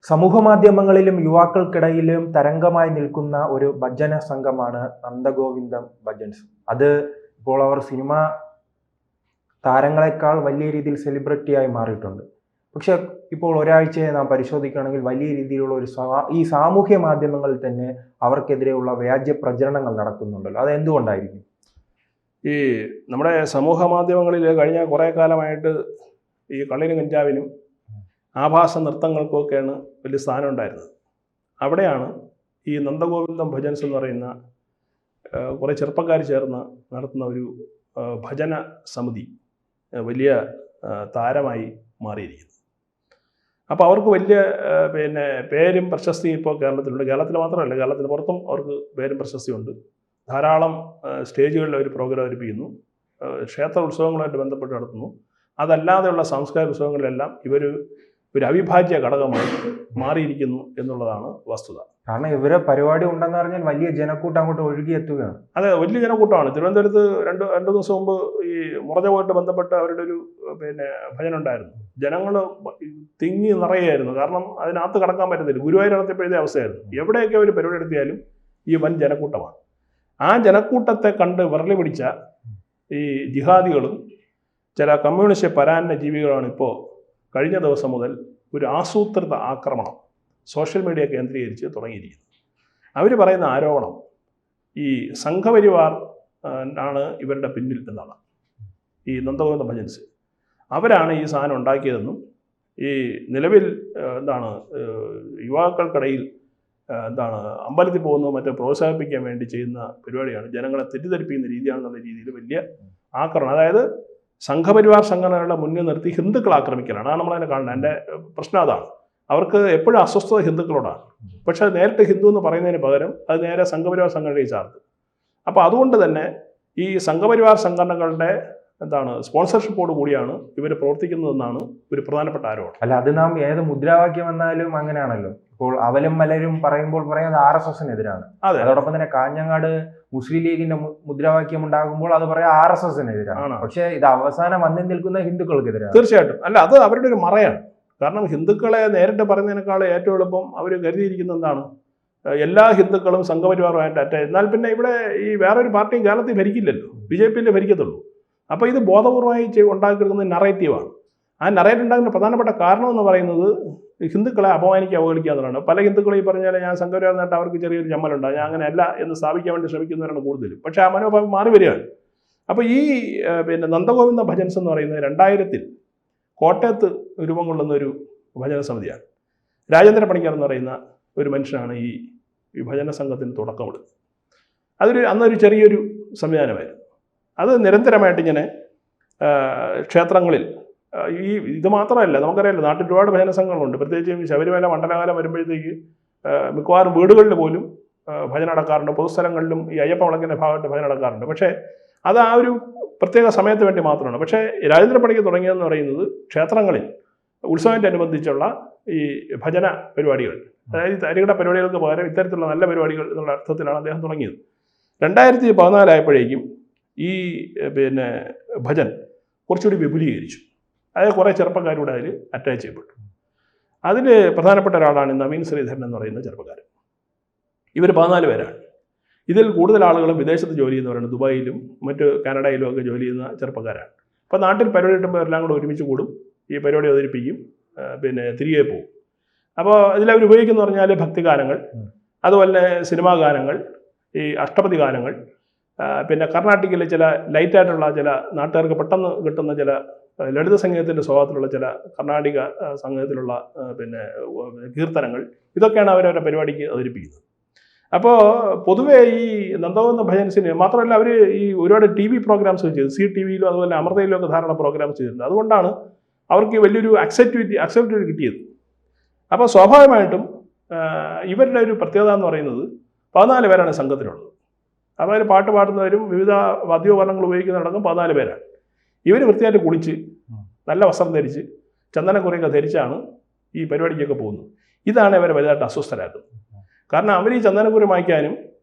സമൂഹമാധ്യമങ്ങളിലും യുവാക്കൾക്കിടയിലും തരംഗമായി നിൽക്കുന്ന ഒരു ഭജന സംഘമാണ് നന്ദഗോവിന്ദം ഭജൻസ്. അത് ഇപ്പോൾ അവർ സിനിമ താരങ്ങളെക്കാൾ വലിയ രീതിയിൽ സെലിബ്രിറ്റിയായി മാറിയിട്ടുണ്ട്. പക്ഷെ ഇപ്പോൾ ഒരാഴ്ചയെ നാം പരിശോധിക്കുകയാണെങ്കിൽ വലിയ രീതിയിലുള്ള ഈ സാമൂഹ്യ മാധ്യമങ്ങളിൽ തന്നെ അവർക്കെതിരെയുള്ള വ്യാജ പ്രചരണങ്ങൾ നടക്കുന്നുണ്ടല്ലോ. അത് എന്തുകൊണ്ടായിരിക്കും? ഈ നമ്മുടെ സമൂഹ മാധ്യമങ്ങളിൽ കഴിഞ്ഞ കുറേ കാലമായിട്ട് ഈ കള്ളിനും കഞ്ചാവിനും ആഭാസ നൃത്തങ്ങൾക്കൊക്കെയാണ് വലിയ സ്ഥാനം ഉണ്ടായിരുന്നത്. അവിടെയാണ് ഈ നന്ദഗോവിന്ദം ഭജൻസ് എന്ന് പറയുന്ന കുറേ ചെറുപ്പക്കാർ ചേർന്ന് നടത്തുന്ന ഒരു ഭജന സമിതി വലിയ താരമായി മാറിയിരിക്കുന്നത്. അപ്പോൾ അവർക്ക് വലിയ പേരും പ്രശസ്തിയും ഇപ്പോൾ കേരളത്തിലുണ്ട്. കേരളത്തിൽ മാത്രമല്ല, കേരളത്തിന് പുറത്തും അവർക്ക് പേരും പ്രശസ്തിയുണ്ട്. ധാരാളം സ്റ്റേജുകളിൽ അവർ പ്രോഗ്രാം അവതരിപ്പിക്കുന്നു, ക്ഷേത്ര ഉത്സവങ്ങളുമായിട്ട് ബന്ധപ്പെട്ട് നടത്തുന്നു. അതല്ലാതെയുള്ള സാംസ്കാരിക ഉത്സവങ്ങളിലെല്ലാം ഇവർ ഒരു അവിഭാജ്യ ഘടകമായി മാറിയിരിക്കുന്നു എന്നുള്ളതാണ് വസ്തുത. കാരണം ഇവരെ പരിപാടി ഉണ്ടെന്ന് പറഞ്ഞാൽ വലിയ ജനക്കൂട്ടം അങ്ങോട്ട് ഒഴുകിയെത്തുകയാണ്. അതെ, വലിയ ജനക്കൂട്ടമാണ്. തിരുവനന്തപുരത്ത് രണ്ട് ദിവസം മുമ്പ് ഈ മുറജവുമായിട്ട് ബന്ധപ്പെട്ട് അവരുടെ ഒരു ഭജന ഉണ്ടായിരുന്നു. ജനങ്ങൾ തിങ്ങി നിറയായിരുന്നു. കാരണം അതിനകത്ത് കടക്കാൻ പറ്റുന്നില്ല. ഗുരുവായൂർ നടത്തിയപ്പോഴത്തെ അവസ്ഥയായിരുന്നു. എവിടെയൊക്കെ ഒരു പരിപാടി നടത്തിയാലും ഈ വൻ ജനക്കൂട്ടമാണ്. ആ ജനക്കൂട്ടത്തെ കണ്ട് വിരളി പിടിച്ച ഈ ജിഹാദികളും ചില കമ്മ്യൂണിസ്റ്റ് പരാന്ന ജീവികളാണ് ഇപ്പോൾ കഴിഞ്ഞ ദിവസം മുതൽ ഒരു ആസൂത്രിത ആക്രമണം സോഷ്യൽ മീഡിയ കേന്ദ്രീകരിച്ച് തുടങ്ങിയിരിക്കുന്നത്. അവർ പറയുന്ന ആരോപണം ഈ സംഘപരിവാർ ആണ് ഇവരുടെ പിന്നിൽ എന്നാണ്. ഈ നന്ദഗോവിന്ദ ഭജൻസ് അവരാണ് ഈ സാധനം ഉണ്ടാക്കിയതെന്നും ഈ നിലവിൽ യുവാക്കൾക്കിടയിൽ അമ്പലത്തിൽ പോകുന്നത് മറ്റേ പ്രോത്സാഹിപ്പിക്കാൻ വേണ്ടി ചെയ്യുന്ന പരിപാടിയാണ്, ജനങ്ങളെ തെറ്റിദ്ധരിപ്പിക്കുന്ന രീതിയാണെന്നുള്ള രീതിയിൽ വലിയ ആക്രമണം. അതായത് സംഘപരിവാർ സംഘടനകളുടെ മുന്നിൽ നിർത്തി ഹിന്ദുക്കൾ ആക്രമിക്കലാണ്. അതാണ് നമ്മളതിനെ കാണുന്നത്. എൻ്റെ പ്രശ്നം അതാണ്. അവർക്ക് എപ്പോഴും അസ്വസ്ഥത ഹിന്ദുക്കളോടാണ്. പക്ഷെ അത് നേരിട്ട് ഹിന്ദു എന്ന് പറയുന്നതിന് പകരം അത് നേരെ സംഘപരിവാർ സംഘടനയെ ചാർത്ത്. അപ്പോൾ അതുകൊണ്ട് തന്നെ ഈ സംഘപരിവാർ സംഘടനകളുടെ സ്പോൺസർഷിപ്പോട് കൂടിയാണ് ഇവർ പ്രവർത്തിക്കുന്നതെന്നാണ് ഒരു പ്രധാനപ്പെട്ട ആരോപണം. അല്ല, അത് നാം ഏത് മുദ്രാവാക്യം വന്നാലും അങ്ങനെയാണല്ലോ. ഇപ്പോൾ അവലും മലരും പറയുമ്പോൾ പറയുന്നത് RSSനെതിരാണ്. അതോടൊപ്പം തന്നെ കാഞ്ഞങ്ങാട് മുസ്ലിം ലീഗിന്റെ മുദ്രാവാക്യം ഉണ്ടാകുമ്പോൾ അത് പറയാം RSSനെതിരാണ്. പക്ഷെ ഇത് അവസാനം വന്നിൽ നിൽക്കുന്ന ഹിന്ദുക്കൾക്കെതിരാണ്. തീർച്ചയായിട്ടും. അല്ല, അത് അവരുടെ ഒരു മറയാണ്. കാരണം ഹിന്ദുക്കളെ നേരിട്ട് പറയുന്നതിനേക്കാൾ ഏറ്റവും എളുപ്പം അവർ കരുതിയിരിക്കുന്ന എന്താണ്, എല്ലാ ഹിന്ദുക്കളും സംഘപരിവാറുമായിട്ട് എന്നാൽ പിന്നെ ഇവിടെ ഈ വേറൊരു പാർട്ടിയും കേരളത്തിൽ ഭരിക്കില്ലല്ലോ, BJP ഭരിക്കത്തുള്ളൂ. അപ്പോൾ ഇത് ബോധപൂർവമായി ഉണ്ടാക്കിയെടുക്കുന്ന നറേറ്റീവാണ്. ആ നറേറ്റീവ് ഉണ്ടാകുന്ന പ്രധാനപ്പെട്ട കാരണം എന്ന് പറയുന്നത് ഹിന്ദുക്കളെ അപമാനിക്കുക, അവഗണിക്കുക എന്നുള്ളതാണ്. പല ഹിന്ദുക്കളും ഈ പറഞ്ഞാൽ ഞാൻ സംഘപരിവാറിനായിട്ട് അവർക്ക് ചെറിയൊരു ചമ്മലുണ്ട്, ഞാൻ അങ്ങനെയല്ല എന്ന് സ്ഥാപിക്കാൻ വേണ്ടി ശ്രമിക്കുന്നവരാണ് കൂടുതലും. പക്ഷേ ആ മനോഭാവം മാറി വരികയാണ്. അപ്പോൾ ഈ നന്ദഗോവിന്ദ ഭജൻസ് എന്ന് പറയുന്നത് 2000 കോട്ടയത്ത് രൂപം കൊള്ളുന്ന ഒരു ഭജന സമിതിയാണ്. രാജേന്ദ്ര പണിക്കർ എന്ന് പറയുന്ന ഒരു മനുഷ്യനാണ് ഈ ഭജന സംഘത്തിന് തുടക്കമിടുന്നത്. അന്നൊരു ചെറിയൊരു സംവിധാനമായിരുന്നു. അത് നിരന്തരമായിട്ട് ഇങ്ങനെ ക്ഷേത്രങ്ങളിൽ ഇത് മാത്രമല്ല, നമുക്കറിയാമല്ലോ, നാട്ടിൽ ഒരുപാട് ഭജന സംഘങ്ങളുണ്ട്. പ്രത്യേകിച്ചും ശബരിമല മണ്ഡലകാലം വരുമ്പോഴത്തേക്ക് മിക്കവാറും വീടുകളിൽ പോലും ഭജന നടക്കാറുണ്ട്. പൊതുസ്ഥലങ്ങളിലും ഈ അയ്യപ്പ വിളക്കിൻ്റെ ഭാഗത്ത് ഭജന നടക്കാറുണ്ട്. പക്ഷേ അത് ആ ഒരു പ്രത്യേക സമയത്ത് വേണ്ടി മാത്രമാണ്. പക്ഷേ രാജേന്ദ്ര പണിക്കർ തുടങ്ങിയതെന്ന് പറയുന്നത് ക്ഷേത്രങ്ങളിൽ ഉത്സവത്തിനനുബന്ധിച്ചുള്ള ഈ ഭജന പരിപാടികൾ, അതായത് തരികിട പരിപാടികൾക്ക് പകരം ഇത്തരത്തിലുള്ള നല്ല പരിപാടികൾ എന്നുള്ള അർത്ഥത്തിലാണ് അദ്ദേഹം തുടങ്ങിയത്. 2014 ആയപ്പോഴേക്കും ഈ ഭജൻ കുറച്ചുകൂടി വിപുലീകരിച്ചു. അതായത് കുറേ ചെറുപ്പക്കാരൂടെ അതിൽ അറ്റാച്ച് ചെയ്യപ്പെട്ടു. അതിൽ പ്രധാനപ്പെട്ട ഒരാളാണ് നവീൻ ശ്രീധരൻ എന്ന് പറയുന്ന ചെറുപ്പക്കാരൻ. ഇവർ 14 പേരാണ്. ഇതിൽ കൂടുതൽ ആളുകളും വിദേശത്ത് ജോലി ചെയ്യുന്നവരാണ്. ദുബായിലും മറ്റ് കാനഡയിലും ഒക്കെ ജോലി ചെയ്യുന്ന ചെറുപ്പക്കാരാണ്. അപ്പോൾ നാട്ടിൽ പരിപാടി കിട്ടുമ്പോൾ എല്ലാം കൂടെ ഒരുമിച്ച് കൂടും, ഈ പരിപാടി അവതരിപ്പിക്കും, തിരികെ പോകും. അപ്പോൾ ഇതിലവർ ഉപയോഗിക്കുന്ന പറഞ്ഞാൽ ഭക്തിഗാനങ്ങൾ, അതുപോലെ സിനിമാ ഗാനങ്ങൾ, ഈ അഷ്ടപതി ഗാനങ്ങൾ, പിന്നെ കർണാട്ടിക്കിലെ ചില ലൈറ്റായിട്ടുള്ള ചില നാട്ടുകാർക്ക് പെട്ടെന്ന് കിട്ടുന്ന ചില ലളിത സംഗീതത്തിൻ്റെ സ്വഭാവത്തിലുള്ള ചില കർണാടിക സംഗീതത്തിലുള്ള കീർത്തനങ്ങൾ, ഇതൊക്കെയാണ് അവരവരുടെ പരിപാടിക്ക് അവതരിപ്പിക്കുന്നത്. അപ്പോൾ പൊതുവേ ഈ നന്ദഗോവിന്ദ ഭജൻസിന് മാത്രമല്ല, അവർ ഈ ഒരുപാട് TV പ്രോഗ്രാംസ് ചെയ്തു. CTVയിലും അതുപോലെ അമൃതയിലും ഒക്കെ ധാരാളം പ്രോഗ്രാംസ് ചെയ്തിട്ടുണ്ട്. അതുകൊണ്ടാണ് അവർക്ക് വലിയൊരു അക്സെപ്റ്റിവിറ്റി കിട്ടിയത്. അപ്പോൾ സ്വാഭാവികമായിട്ടും ഇവരുടെ ഒരു പ്രത്യേകത എന്ന് പറയുന്നത് 14 പേരാണ് സംഘത്തിലുള്ളത്. അപ്പോൾ അതിൽ പാട്ട് പാടുന്നവരും വിവിധ വാദ്യോപകരണങ്ങൾ ഉപയോഗിക്കുന്നവരടക്കം 14 പേരാണ്. ഇവർ വൃത്തിയായിട്ട് കുളിച്ച് നല്ല വസ്ത്രം ധരിച്ച് ചന്ദനക്കുറിയൊക്കെ ധരിച്ചാണ് ഈ പരിപാടിക്കൊക്കെ പോകുന്നത്. ഇതാണ് ഇവരെ വലുതായിട്ട് അസ്വസ്ഥരാക്കുന്നത്. കാരണം അവർ ഈ ചന്ദനക്കുറി മായ്ക്കാനും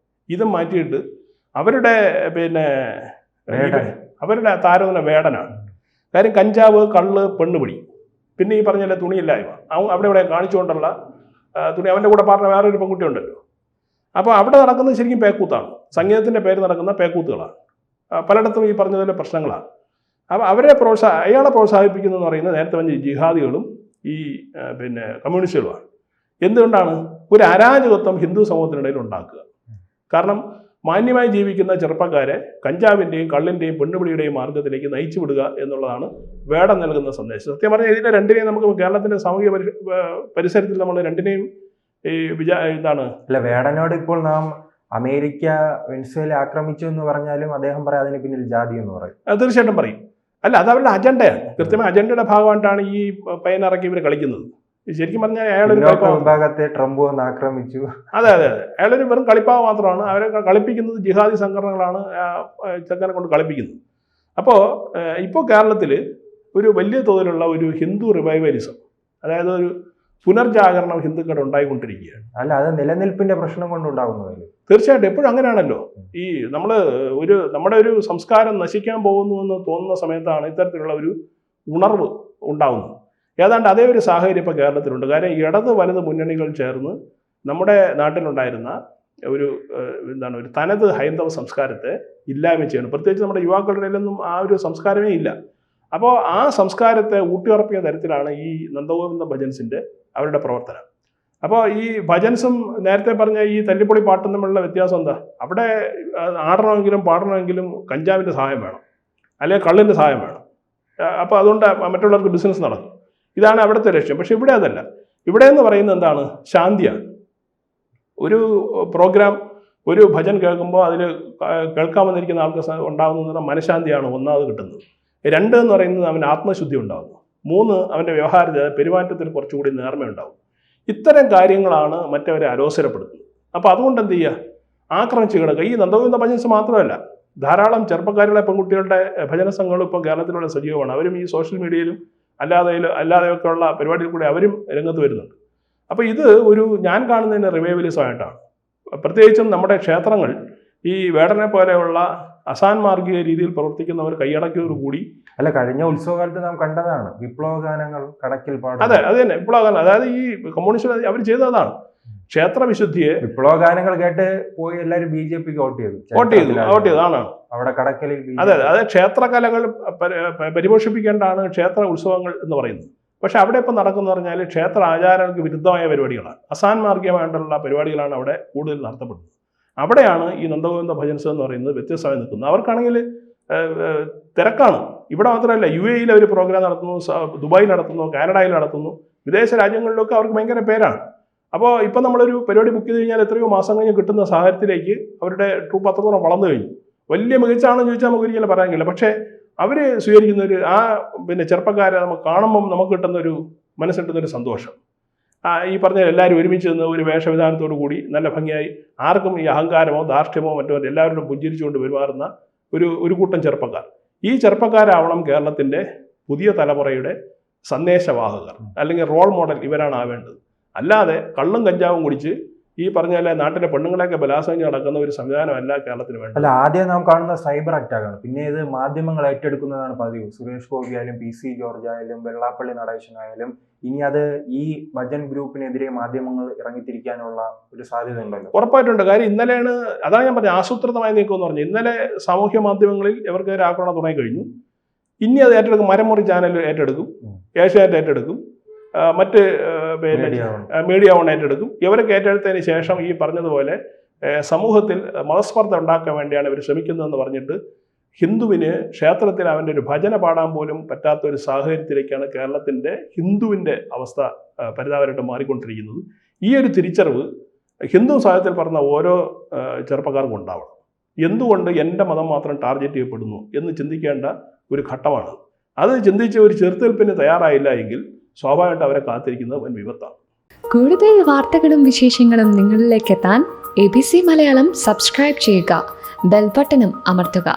ഇതും മാറ്റിയിട്ട് അവരുടെ അവരുടെ താരതമ്യ വേടനാണ്. കാര്യം കഞ്ചാവ്, കള്ള്, പെണ്ണുപിടി, പിന്നെ ഈ പറഞ്ഞ തുണിയില്ലായ്മ അവിടെ ഇവിടെ കാണിച്ചുകൊണ്ടുള്ള തുണി അവൻ്റെ കൂടെ പാടുന്ന വേറൊരു പെൺകുട്ടി ഉണ്ടല്ലോ. അപ്പോൾ അവിടെ നടക്കുന്നത് ശരിക്കും പേക്കൂത്താണ്, സംഗീതത്തിൻ്റെ പേര് നടക്കുന്ന പേക്കൂത്തുകളാണ്. പലയിടത്തും ഈ പറഞ്ഞതുപോലെ പ്രശ്നങ്ങളാണ്. അപ്പോൾ അയാളെ പ്രോത്സാഹിപ്പിക്കുന്നതെന്ന് പറയുന്നത് നേരത്തെ പറഞ്ഞ ജിഹാദികളും ഈ കമ്മ്യൂണിസ്റ്റുകളുമാണ്. എന്തുകൊണ്ടാണ്? ഒരു അരാജകത്വം ഹിന്ദു സമൂഹത്തിനിടയിൽ ഉണ്ടാക്കുക. കാരണം മാന്യമായി ജീവിക്കുന്ന ചെറുപ്പക്കാരെ കഞ്ചാവിൻ്റെയും കള്ളിൻ്റെയും പെണ്ണുപിടിയുടെയും മാർഗത്തിലേക്ക് നയിച്ചു വിടുക എന്നുള്ളതാണ് വേടൻ നൽകുന്ന സന്ദേശം. സത്യം പറഞ്ഞാൽ ഇതിനെ രണ്ടിനെയും നമുക്ക് കേരളത്തിൻ്റെ സാമൂഹിക പരിസരത്തിൽ നമ്മൾ രണ്ടിനെയും അല്ല, വേടനോട് ഇപ്പോൾ നാം അമേരിക്ക വെനസ്വേല ആക്രമിച്ചു എന്ന് പറഞ്ഞാലും അദ്ദേഹം പറയാം അതിന് പിന്നിൽ ജാതി എന്ന് പറയും. തീർച്ചയായിട്ടും പറയും. അല്ല, അത് അവരുടെ അജണ്ടയാണ്. കൃത്യമായ അജണ്ടയുടെ ഭാഗമായിട്ടാണ് ഈ പയ്യനിറക്കി ഇവർ കളിക്കുന്നത്. ശരിക്കും പറഞ്ഞാൽ അയാളൊരു വിഭാഗത്തെ ട്രംപ് വന്ന് ആക്രമിച്ചു. അതെ, അയാളൊരു വെറും കളിപ്പാവ് മാത്രമാണ്. അവരെ കളിപ്പിക്കുന്നത് ജിഹാദി സംഘടനകളാണ് ചെക്കനെ കൊണ്ട് കളിപ്പിക്കുന്നത്. ഇപ്പോൾ കേരളത്തിൽ ഒരു വലിയ തോതിലുള്ള ഒരു ഹിന്ദു റിവൈവലിസം, അതായത് ഒരു പുനർജാഗരണം ഹിന്ദുക്കളുടെ ഉണ്ടായിക്കൊണ്ടിരിക്കുകയാണ്. അല്ല, അത് നിലനിൽപ്പിന്റെ പ്രശ്നം കൊണ്ടുണ്ടാകുന്നതല്ലേ? തീർച്ചയായിട്ടും എപ്പോഴും അങ്ങനെയാണല്ലോ. ഈ നമ്മുടെ ഒരു സംസ്കാരം നശിക്കാൻ പോകുന്നു എന്ന് തോന്നുന്ന സമയത്താണ് ഇത്തരത്തിലുള്ള ഒരു ഉണർവ് ഉണ്ടാകുന്നത്. ഏതാണ്ട് അതേ ഒരു സാഹചര്യം ഇപ്പോൾ കേരളത്തിലുണ്ട്. കാര്യം ഇടത് വലത് മുന്നണികൾ ചേർന്ന് നമ്മുടെ നാട്ടിലുണ്ടായിരുന്ന ഒരു തനത് ഹൈന്ദവ സംസ്കാരത്തെ ഇല്ലായ്മ ചെയ്യണം. പ്രത്യേകിച്ച് നമ്മുടെ യുവാക്കളുടെ ഇടയിലൊന്നും ആ ഒരു സംസ്കാരമേ ഇല്ല. അപ്പോൾ ആ സംസ്കാരത്തെ ഊട്ടിയുറപ്പിക്കുന്ന തരത്തിലാണ് ഈ നന്ദഗോവിന്ദ ഭജൻസിൻ്റെ അവരുടെ പ്രവർത്തനം. അപ്പോൾ ഈ ഭജൻസും നേരത്തെ പറഞ്ഞ ഈ തല്ലിപ്പൊളി പാട്ടും തമ്മിലുള്ള വ്യത്യാസം എന്താ? അവിടെ ആടണമെങ്കിലും പാടണമെങ്കിലും കഞ്ചാവിൻ്റെ സഹായം വേണം, അല്ലെങ്കിൽ കള്ളിൻ്റെ സഹായം വേണം. അപ്പോൾ അതുകൊണ്ട് മറ്റുള്ളവർക്ക് ബിസിനസ് നടക്കും. ഇതാണ് അവിടുത്തെ ലക്ഷ്യം. പക്ഷെ ഇവിടെ അതല്ല. ഇവിടെ എന്ന് പറയുന്നത് എന്താണ്? ശാന്തിയാണ്. ഒരു പ്രോഗ്രാം, ഒരു ഭജൻ കേൾക്കുമ്പോൾ അതിൽ കേൾക്കാൻ വന്നിരിക്കുന്ന ആൾക്ക് ഉണ്ടാകുന്ന മനഃശാന്തിയാണ് ഒന്നാമത് കിട്ടുന്നത്. 2 എന്ന് പറയുന്നത് അവൻ്റെ ആത്മശുദ്ധി ഉണ്ടാകുന്നു. 3 അവൻ്റെ വ്യവഹാരത്തിൽ പെരുമാറ്റത്തിൽ കുറച്ചുകൂടി നേർമയുണ്ടാകും. ഇത്തരം കാര്യങ്ങളാണ് മറ്റവരെ അലോസരപ്പെടുത്തുന്നത്. അപ്പോൾ അതുകൊണ്ട് എന്ത് ചെയ്യുക? ആക്രമിച്ച് കിടക്കുക. ഈ നന്ദഗോവിന്ദ ഭജൻസ് മാത്രമല്ല, ധാരാളം ചെറുപ്പക്കാരുടെ പെൺകുട്ടികളുടെ ഭജന സംഘങ്ങൾ ഇപ്പോൾ കേരളത്തിലുള്ള സജീവമാണ്. അവരും ഈ സോഷ്യൽ മീഡിയയിലും അല്ലാതെയൊക്കെ ഉള്ള പരിപാടിയിൽ കൂടി അവരും രംഗത്ത് വരുന്നുണ്ട്. അപ്പോൾ ഇത് ഞാൻ കാണുന്നതിന് റിവൈവലിസമായിട്ടാണ്. പ്രത്യേകിച്ചും നമ്മുടെ ക്ഷേത്രങ്ങൾ ഈ വേടനെ പോലെയുള്ള അസാൻമാർഗിക രീതിയിൽ പ്രവർത്തിക്കുന്നവർ കൈയടക്കിയതോടുകൂടി. അല്ല, കഴിഞ്ഞ ഉത്സവകാലത്ത് നാം കണ്ടതാണ് വിപ്ലവ ഗാനങ്ങൾ കടക്കിൽ പാടും. അതെ, അത് തന്നെ വിപ്ലവ ഗാനം. അതായത് ഈ കമ്മ്യൂണിസ്റ്റ് അവർ ചെയ്തതാണ്. ക്ഷേത്ര വിശുദ്ധിയെ വിപ്ലവ ഗാനങ്ങൾ കേട്ട് പോയി എല്ലാവരും BJPക്ക് വോട്ട് ചെയ്തതാണ് അവിടെ കടക്കലിൽ. അതെ, ക്ഷേത്ര കലകൾ പരിപോഷിപ്പിക്കേണ്ടതാണ് ക്ഷേത്ര ഉത്സവങ്ങൾ എന്ന് പറയുന്നത്. പക്ഷെ അവിടെ ഇപ്പം നടക്കുന്ന പറഞ്ഞാൽ ക്ഷേത്ര ആചാരങ്ങൾക്ക് വിരുദ്ധമായ പരിപാടികളാണ്, അസാൻമാർഗികമായിട്ടുള്ള പരിപാടികളാണ് അവിടെ കൂടുതൽ നടത്തപ്പെടുന്നത്. അവിടെയാണ് ഈ നന്ദഗോവിന്ദ ഭജൻസ് എന്ന് പറയുന്നത് വ്യത്യസ്തമായി നിൽക്കുന്നത്. അവർക്കാണെങ്കിൽ തിരക്കാണ്. ഇവിടെ മാത്രമല്ല, UAE അവർ പ്രോഗ്രാം നടത്തുന്നു, ദുബായിൽ നടത്തുന്നു, കാനഡയിൽ നടത്തുന്നു, വിദേശ രാജ്യങ്ങളിലൊക്കെ അവർക്ക് ഭയങ്കര പേരാണ്. അപ്പോൾ ഇപ്പം നമ്മളൊരു പരിപാടി ബുക്ക് ചെയ്ത് കഴിഞ്ഞാൽ എത്രയോ മാസം കഴിഞ്ഞ് കിട്ടുന്ന സാഹചര്യത്തിലേക്ക് അവരുടെ ട്രൂപ്പ് അത്രത്തോളം വളർന്നു കഴിഞ്ഞു. വലിയ മികച്ചാണെന്ന് ചോദിച്ചാൽ നമുക്ക് ഒരിക്കലും പറയാൻ കഴിയില്ല. പക്ഷേ അവർ സ്വീകരിക്കുന്ന ചെറുപ്പക്കാരെ നമുക്ക് കാണുമ്പം നമുക്ക് കിട്ടുന്നൊരു മനസ്സിട്ടുന്നൊരു സന്തോഷം. ഈ പറഞ്ഞ എല്ലാവരും ഒരുമിച്ച് നിന്ന് ഒരു വേഷവിധാനത്തോടു കൂടി നല്ല ഭംഗിയായി, ആർക്കും ഈ അഹങ്കാരമോ ധാർഷ്ട്യമോ മറ്റോ എല്ലാവരോടും പുഞ്ചിരിച്ചുകൊണ്ട് പെരുമാറുന്ന ഒരു കൂട്ടം ചെറുപ്പക്കാർ. ഈ ചെറുപ്പക്കാരാവണം കേരളത്തിൻ്റെ പുതിയ തലമുറയുടെ സന്ദേശവാഹകർ, അല്ലെങ്കിൽ റോൾ മോഡൽ ഇവരാണ് ആവേണ്ടത്. അല്ലാതെ കള്ളും കഞ്ചാവും കുടിച്ച് ഈ പറഞ്ഞാൽ നാട്ടിലെ പെണ്ണുങ്ങളെയൊക്കെ ബലാത്സംഗം നടക്കുന്ന ഒരു സംവിധാനമല്ല കേരളത്തിന് വേണ്ടത്. അല്ല, ആദ്യം നാം കാണുന്ന സൈബർ അറ്റാക്കാണ്, പിന്നെ ഇത് മാധ്യമങ്ങൾ ഏറ്റെടുക്കുന്നതാണ് പതിവ്. സുരേഷ് ഗോപി ആയാലും PC ജോർജ് ആയാലും വെള്ളാപ്പള്ളി നടേശനായാലും ഇനി അത് ഈ ഭജൻ ഗ്രൂപ്പിനെതിരെ മാധ്യമങ്ങൾ ഇറങ്ങിത്തിരിക്കാനുള്ള ഒരു സാധ്യത ഉണ്ടല്ലോ. ഉറപ്പായിട്ടുണ്ട്. കാര്യം ഇന്നലെയാണ്, അതാണ് ഞാൻ പറഞ്ഞത്, ആസൂത്രിതമായ നീക്കം എന്ന് പറഞ്ഞു. ഇന്നലെ സാമൂഹ്യ മാധ്യമങ്ങളിൽ ഇവർക്ക് ആക്രമണം തുടങ്ങി കഴിഞ്ഞു. ഇനി അത് ഏറ്റെടുക്കും. മരമുറി ചാനൽ ഏറ്റെടുക്കും, ഏഷ്യാനെറ്റ് ഏറ്റെടുക്കും, മറ്റ് മീഡിയ ഓൺ ഏറ്റെടുക്കും. ഇവരൊക്കെ ഏറ്റെടുത്തതിന് ശേഷം ഈ പറഞ്ഞതുപോലെ സമൂഹത്തിൽ മതസ്പർദ്ധ ഉണ്ടാക്കാൻ വേണ്ടിയാണ് ഇവർ ശ്രമിക്കുന്നതെന്ന് പറഞ്ഞിട്ട് ഹിന്ദുവിന് ക്ഷേത്രത്തിൽ അവൻ്റെ ഒരു ഭജന പാടാൻ പോലും പറ്റാത്ത ഒരു സാഹചര്യത്തിലേക്കാണ് കേരളത്തിൻ്റെ ഹിന്ദുവിൻ്റെ അവസ്ഥ പരിതാപകരമായിട്ട് മാറിക്കൊണ്ടിരിക്കുന്നത്. ഈ ഒരു തിരിച്ചറിവ് ഹിന്ദു സാഹിത്യത്തിൽ പറഞ്ഞ ഓരോ ചെറുപ്പക്കാർക്കും ഉണ്ടാവണം. എന്തുകൊണ്ട് എൻ്റെ മതം മാത്രം ടാർഗറ്റ് ചെയ്യപ്പെടുന്നു എന്ന് ചിന്തിക്കേണ്ട ഒരു ഘട്ടമാണ്. അത് ചിന്തിച്ച് ഒരു ചെറുത്തുനിൽപ്പിന് തയ്യാറായില്ല എങ്കിൽ സ്വാഭാവികമായിട്ട് അവരെ കാത്തിരിക്കുന്നത് വൻ വിപത്താണ്. കൂടുതൽ വാർത്തകളും വിശേഷങ്ങളും നിങ്ങളിലേക്ക് എത്താൻ ABC മലയാളം സബ്സ്ക്രൈബ് ചെയ്യുക, ബെൽ ബട്ടണും അമർത്തുക.